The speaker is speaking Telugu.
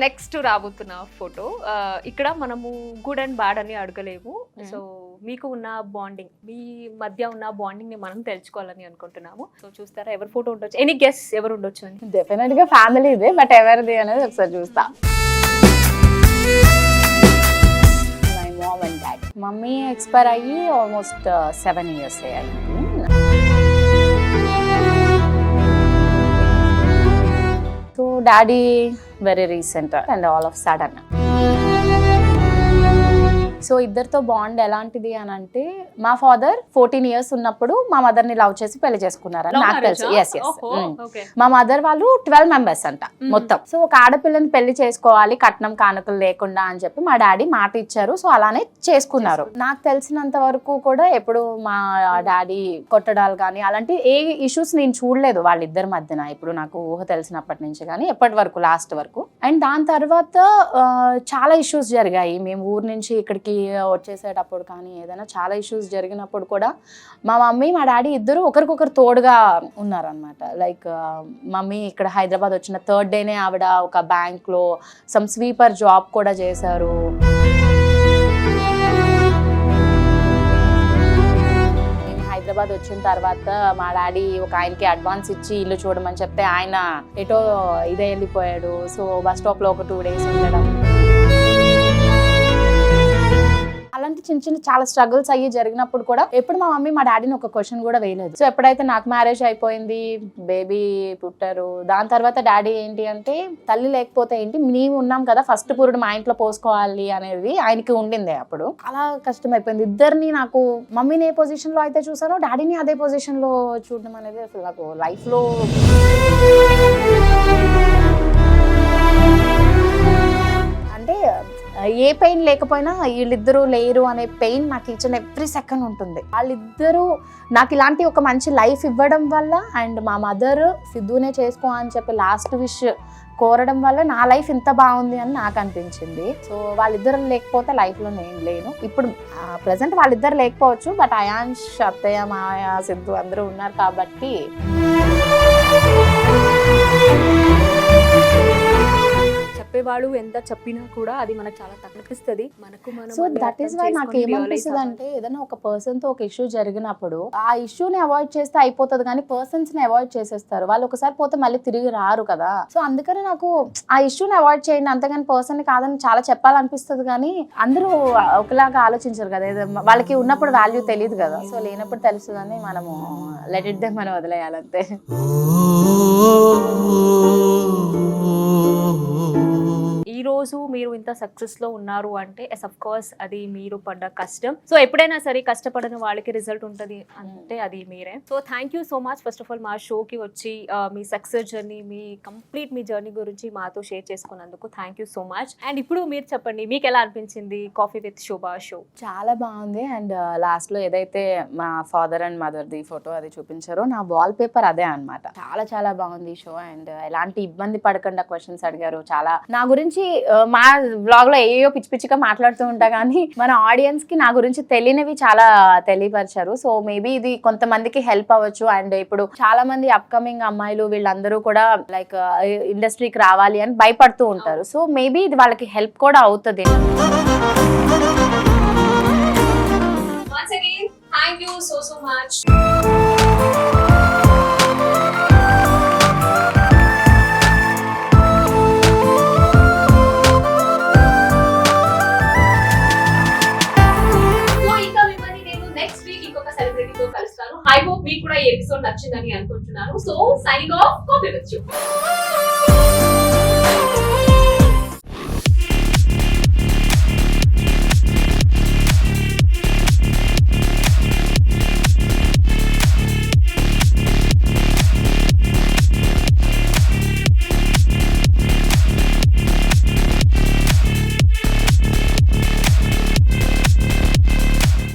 నెక్స్ట్ రాబోతున్న ఫోటో, ఇక్కడ మనము గుడ్ అండ్ బ్యాడ్ అని అడగలేము. సో మీకు ఉన్న బాండింగ్, మీ మధ్య ఉన్న బాండింగ్ ని మనం తెలుసుకోవాలని అనుకుంటున్నాము. సో చూస్తారా ఎవరి ఫోటో ఉండొచ్చు? ఎనీ గెస్ ఎవరు ఉండొచ్చు అని? డెఫినెట్ గా ఫ్యామిలీ ఇదే, బట్ ఎవరిది అనేది ఒకసారి చూస్తా. My mom and dad. Mummy expire అయ్యి ఆల్మోస్ట్ 7 years అయ్యింది. So daddy very recent and all of sudden. So ఇద్దరితో బాండ్ ఎలాంటిది అని అంటే, మా ఫాదర్ 14 years ఉన్నప్పుడు మా మదర్ ని లవ్ చేసి పెళ్లి చేసుకున్నారు అని నాకు తెలుసు. ఎస్ మా మదర్ వాళ్ళు 12 members అంట మొత్తం. సో ఒక ఆడపిల్లని పెళ్లి చేసుకోవాలి కట్నం కానుకలు లేకుండా అని చెప్పి మా డాడీ మాట ఇచ్చారు. సో అలానే చేసుకున్నారు. నాకు తెలిసినంత వరకు కూడా ఎప్పుడు మా డాడీ కొట్టడాలు కానీ అలాంటి ఏ ఇష్యూస్ నేను చూడలేదు వాళ్ళిద్దరి మధ్యన, ఇప్పుడు నాకు ఊహ తెలిసినప్పటి నుంచి కానీ ఎప్పటి వరకు లాస్ట్ వరకు. అండ్ దాని తర్వాత చాలా ఇష్యూస్ జరిగాయి. మేము ఊరు నుంచి ఇక్కడికి వచ్చేసేటప్పుడు కానీ ఏదైనా చాలా ఇష్యూస్ జరిగినప్పుడు కూడా మా మమ్మీ మా డాడీ ఇద్దరు ఒకరికొకరు తోడుగా ఉన్నారనమాట. లైక్ మమ్మీ ఇక్కడ హైదరాబాద్ వచ్చిన 3rd day ఆవిడ ఒక బ్యాంక్లో సమ్ స్వీపర్ జాబ్ కూడా చేశారు. హైదరాబాద్ వచ్చిన తర్వాత మా డాడీ ఒక ఆయనకి అడ్వాన్స్ ఇచ్చి ఇల్లు చూడమని చెప్తే ఆయన ఎటో ఇదే వెళ్ళిపోయాడు. సో బస్ స్టాప్ లో ఒక 2 days ఉండడం, అలాంటి చిన్న చిన్న చాలా స్ట్రగుల్స్ అయ్యి జరిగినప్పుడు కూడా ఎప్పుడు మా మమ్మీ మా డాడీని ఒక క్వశ్చన్ కూడా వేయలేదు. సో ఎప్పుడైతే నాకు మ్యారేజ్ అయిపోయింది, బేబీ పుట్టారు, దాని తర్వాత డాడీ ఏంటి అంటే తల్లి లేకపోతే ఏంటి, మేము ఉన్నాం కదా ఫస్ట్ పురుడు మా ఇంట్లో పోసుకోవాలి అనేది ఆయనకి ఉండింది. అప్పుడు అలా కష్టం అయిపోయింది. ఇద్దరిని నాకు మమ్మీని ఏ పొజిషన్ లో అయితే చూసానో డాడీని అదే పొజిషన్ లో చూడడం అనేది అసలు నాకు లైఫ్ లో అంటే ఏ పెయిన్ లేకపోయినా వీళ్ళిద్దరూ లేరు అనే పెయిన్ నాకు ఈచ్ అండ్ ఎవ్రీ సెకండ్ ఉంటుంది. వాళ్ళిద్దరూ నాకు ఇలాంటి ఒక మంచి లైఫ్ ఇవ్వడం వల్ల అండ్ మా మదర్ సిద్ధునే చేసుకో అని చెప్పి లాస్ట్ విష్ కోరడం వల్ల నా లైఫ్ ఇంత బాగుంది అని నాకు అనిపించింది. సో వాళ్ళిద్దరు లేకపోతే లైఫ్లో నేను లేను. ఇప్పుడు ప్రజెంట్ వాళ్ళిద్దరు లేకపోవచ్చు, బట్ అయాన్ష్, అత్తయ్య, మాయ, సిద్ధు అందరూ ఉన్నారు కాబట్టి చెప్పేవాడు ఎంత చెప్పినా కూడా అది మనకు చాలా తగ్గిస్తుంది. మనకు సో దట్ ఈస్ వై నాకు ఏమనిపిస్తుంది అంటే, ఏదైనా ఒక పర్సన్ తో ఒక ఇష్యూ జరిగినప్పుడు ఆ ఇష్యూని అవాయిడ్ చేస్తే అయిపోతుంది, కానీ పర్సన్స్ ని అవాయిడ్ చేసేస్తారు. వాళ్ళు ఒకసారి పోతే మళ్ళీ తిరిగి రారు కదా. సో అందుకని నాకు ఆ ఇష్యూని అవాయిడ్ చేయండి, అంతేగాని పర్సన్ ని కాదని చాలా చెప్పాలనిపిస్తుంది. కానీ అందరూ ఒకలాగా ఆలోచించరు కదా, వాళ్ళకి ఉన్నప్పుడు వాల్యూ తెలియదు కదా. సో లేనప్పుడు తెలుస్తుందని మనము లెట్ ఇట్ దెమ్ మనం వదిలేయాలంతే. ఈ రోజు మీరు ఇంత సక్సెస్ లో ఉన్నారు అంటే అఫ్ కోర్స్ అది మీరు పడ్డ కష్టం. సో ఎప్పుడైనా సరే కష్టపడని వాళ్ళకి రిజల్ట్ ఉంటుంది అంటే అది మీరే. So thank you so much first of all మా షోకి వచ్చి మీ సక్సెస్ జర్నీ, మీ జర్నీ గురించి మాతో షేర్ చేసుకున్నందుకు thank you so much. And ఇప్పుడు మీరు చెప్పండి, మీకు ఎలా అనిపించింది కాఫీ విత్ శోభా షో? చాలా బాగుంది. అండ్ లాస్ట్ లో ఏదైతే మా father and mother the photo అది చూపించారో నా వాల్ పేపర్ అదే అనమాట. చాలా చాలా బాగుంది షో. అండ్ ఎలాంటి ఇబ్బంది పడకుండా క్వశ్చన్స్ అడిగారు. చాలా నా గురించి మా బ్లాగ్ లో ఏయో పిచ్చి పిచ్చిగా మాట్లాడుతూ ఉంటా, కానీ మన ఆడియన్స్ కి నా గురించి తెలియనివి చాలా తెలియపరిచారు. సో మేబీ ఇది కొంతమందికి హెల్ప్ అవ్వచ్చు. అండ్ ఇప్పుడు చాలా మంది అప్కమింగ్ అమ్మాయిలు వీళ్ళందరూ కూడా లైక్ ఇండస్ట్రీకి రావాలి అని భయపడుతూ ఉంటారు. సో మేబీ ఇది వాళ్ళకి హెల్ప్ కూడా అవుతుంది. Once again, thank you so much. I hope మీకు కూడా ఈ ఎపిసోడ్ నచ్చిందని అనుకుంటున్నాను. So signing off, coffee with you.